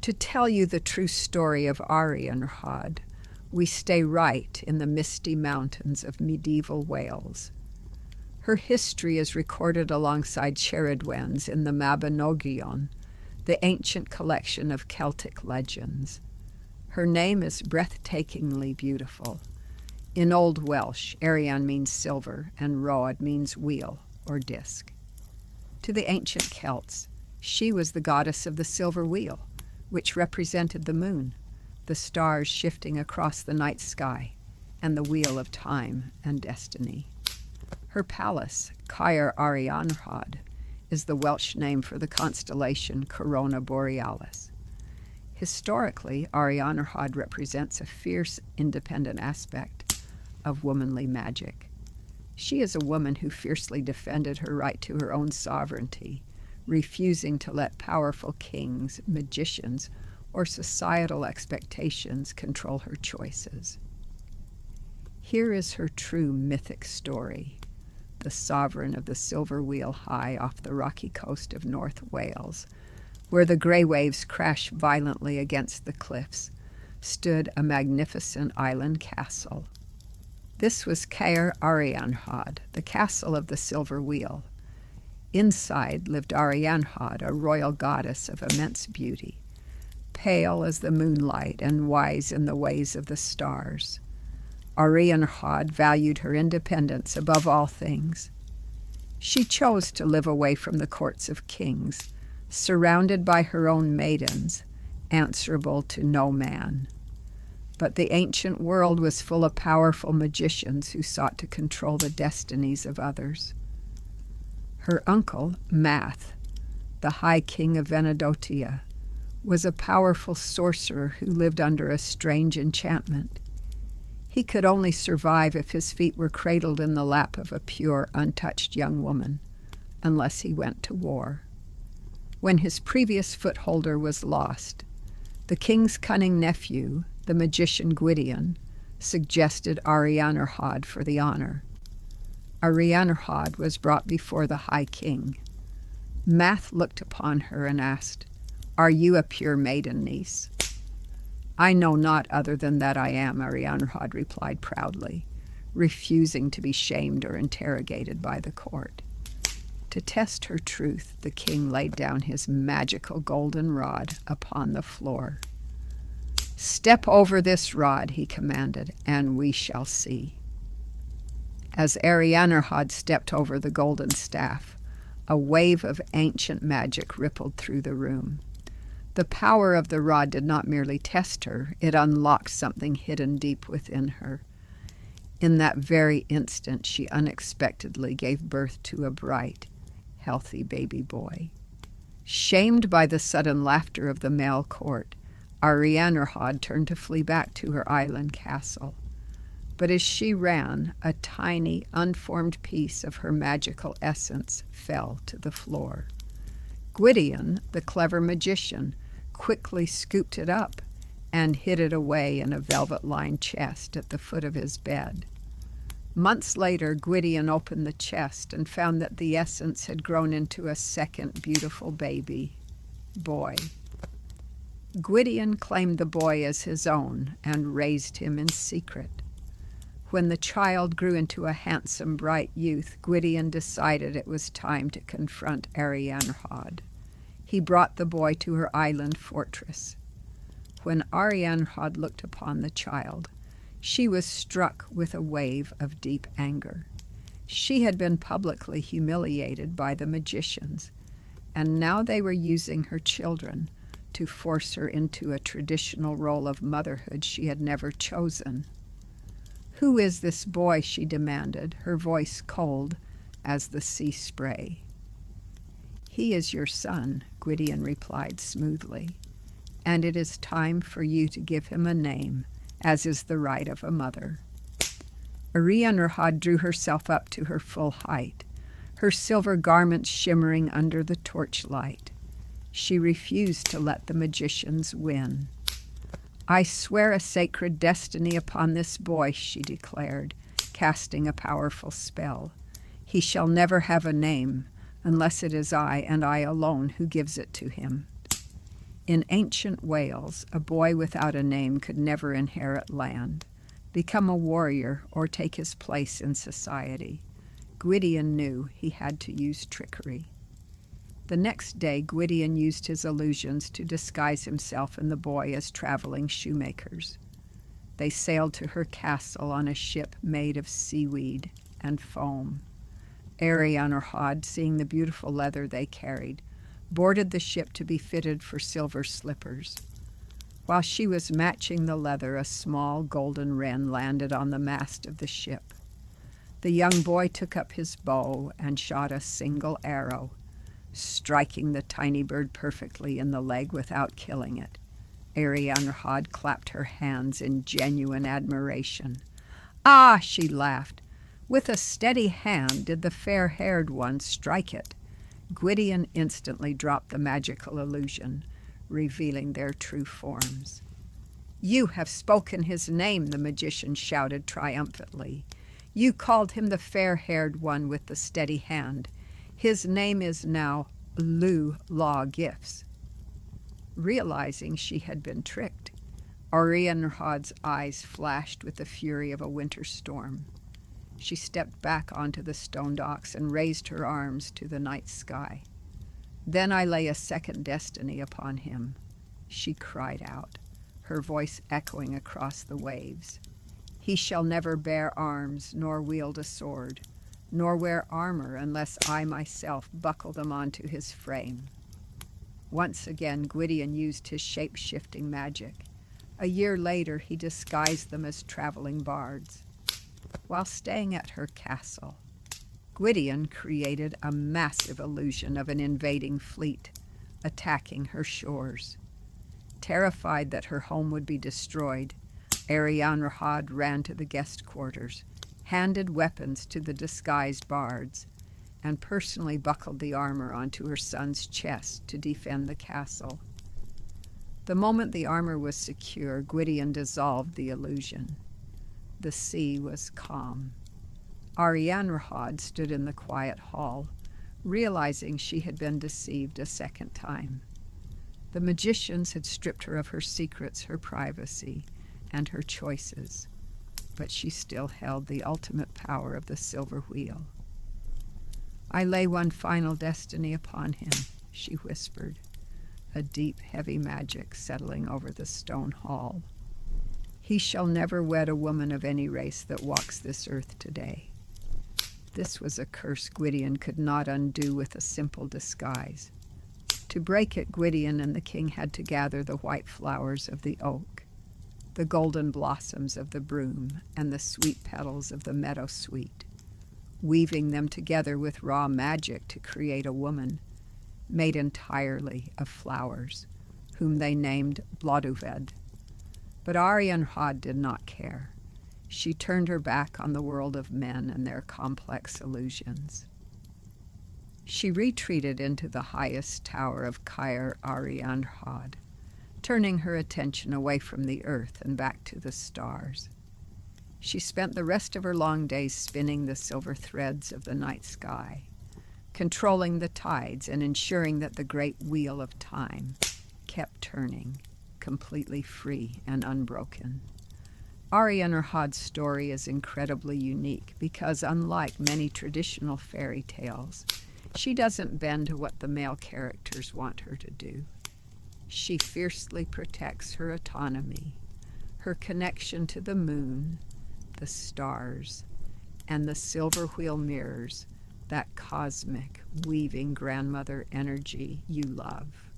To tell you the true story of Arianrhod, we stay right in the misty mountains of medieval Wales. Her history is recorded alongside Ceridwen's in the Mabinogion, the ancient collection of Celtic legends. Her name is breathtakingly beautiful. In Old Welsh, Arian means silver and Rhod means wheel or disc. To the ancient Celts, she was the goddess of the silver wheel, which represented the moon, the stars shifting across the night sky, and the wheel of time and destiny. Her palace, Caer Arianrhod, is the Welsh name for the constellation Corona Borealis. Historically, Arianrhod represents a fierce, independent aspect of womanly magic. She is a woman who fiercely defended her right to her own sovereignty, refusing to let powerful kings, magicians, or societal expectations control her choices. Here is her true mythic story, the sovereign of the silver wheel high off the rocky coast of North Wales, where the grey waves crash violently against the cliffs, stood a magnificent island castle. This was Caer Arianrhod, the castle of the silver wheel. Inside lived Arianrhod, a royal goddess of immense beauty, pale as the moonlight and wise in the ways of the stars. Arianrhod valued her independence above all things. She chose to live away from the courts of kings, surrounded by her own maidens, answerable to no man. But the ancient world was full of powerful magicians who sought to control the destinies of others. Her uncle, Math, the High King of Venedotia, was a powerful sorcerer who lived under a strange enchantment. He could only survive if his feet were cradled in the lap of a pure, untouched young woman, unless he went to war. When his previous footholder was lost, the king's cunning nephew, the magician Gwydion, suggested Arianrhod for the honor. Arianrhod was brought before the High King. Math looked upon her and asked, "Are you a pure maiden, niece?" "I know not other than that I am," Arianrhod replied proudly, refusing to be shamed or interrogated by the court. To test her truth, the king laid down his magical golden rod upon the floor. "Step over this rod," he commanded, "and we shall see." As Arianrhod stepped over the golden staff, a wave of ancient magic rippled through the room. The power of the rod did not merely test her, it unlocked something hidden deep within her. In that very instant, she unexpectedly gave birth to a bright, healthy baby boy. Shamed by the sudden laughter of the male court, Arianrhod turned to flee back to her island castle. But as she ran, a tiny, unformed piece of her magical essence fell to the floor. Gwydion, the clever magician, quickly scooped it up and hid it away in a velvet-lined chest at the foot of his bed. Months later, Gwydion opened the chest and found that the essence had grown into a second beautiful baby boy. Gwydion claimed the boy as his own and raised him in secret. When the child grew into a handsome, bright youth, Gwydion decided it was time to confront Arianrhod. He brought the boy to her island fortress. When Arianrhod looked upon the child, she was struck with a wave of deep anger. She had been publicly humiliated by the magicians, and now they were using her children to force her into a traditional role of motherhood she had never chosen. "Who is this boy?" she demanded, her voice cold as the sea spray. "He is your son," Gwydion replied smoothly, "and it is time for you to give him a name, as is the right of a mother." Arianrhod drew herself up to her full height, her silver garments shimmering under the torchlight. She refused to let the magicians win. "I swear a sacred destiny upon this boy," she declared, casting a powerful spell. "He shall never have a name, unless it is I, and I alone, who gives it to him." In ancient Wales, a boy without a name could never inherit land, become a warrior, or take his place in society. Gwydion knew he had to use trickery. The next day, Gwydion used his illusions to disguise himself and the boy as traveling shoemakers. They sailed to her castle on a ship made of seaweed and foam. Arianrhod, seeing the beautiful leather they carried, boarded the ship to be fitted for silver slippers. While she was matching the leather, a small golden wren landed on the mast of the ship. The young boy took up his bow and shot a single arrow, striking the tiny bird perfectly in the leg without killing it. Arianrhod clapped her hands in genuine admiration. "Ah!" she laughed. "With a steady hand did the fair-haired one strike it." Gwydion instantly dropped the magical illusion, revealing their true forms. "You have spoken his name," the magician shouted triumphantly. "You called him the fair-haired one with the steady hand. His name is now Lugh Law Gifts." Realizing she had been tricked, Arianrhod's eyes flashed with the fury of a winter storm. She stepped back onto the stone docks and raised her arms to the night sky. "Then I lay a second destiny upon him," she cried out, her voice echoing across the waves. "He shall never bear arms, nor wield a sword, nor wear armor unless I myself buckle them onto his frame." Once again, Gwydion used his shape-shifting magic. A year later, he disguised them as traveling bards. While staying at her castle, Gwydion created a massive illusion of an invading fleet attacking her shores. Terrified that her home would be destroyed, Arianrhod ran to the guest quarters, handed weapons to the disguised bards, and personally buckled the armor onto her son's chest to defend the castle. The moment the armor was secure, Gwydion dissolved the illusion. The sea was calm. Arianrhod stood in the quiet hall, realizing she had been deceived a second time. The magicians had stripped her of her secrets, her privacy, and her choices, but she still held the ultimate power of the silver wheel. "I lay one final destiny upon him," she whispered, a deep, heavy magic settling over the stone hall. "He shall never wed a woman of any race that walks this earth today." This was a curse Gwydion could not undo with a simple disguise. To break it, Gwydion and the king had to gather the white flowers of the oak, the golden blossoms of the broom, and the sweet petals of the meadowsweet, weaving them together with raw magic to create a woman made entirely of flowers, whom they named Bloduved. But Arianrhod did not care. She turned her back on the world of men and their complex illusions. She retreated into the highest tower of Caer Arianrhod, turning her attention away from the earth and back to the stars. She spent the rest of her long days spinning the silver threads of the night sky, controlling the tides and ensuring that the great wheel of time kept turning, completely free and unbroken. Arianrhod's story is incredibly unique because, unlike many traditional fairy tales, she doesn't bend to what the male characters want her to do. She fiercely protects her autonomy, her connection to the moon, the stars, and the silver wheel mirrors, that cosmic, weaving grandmother energy you love.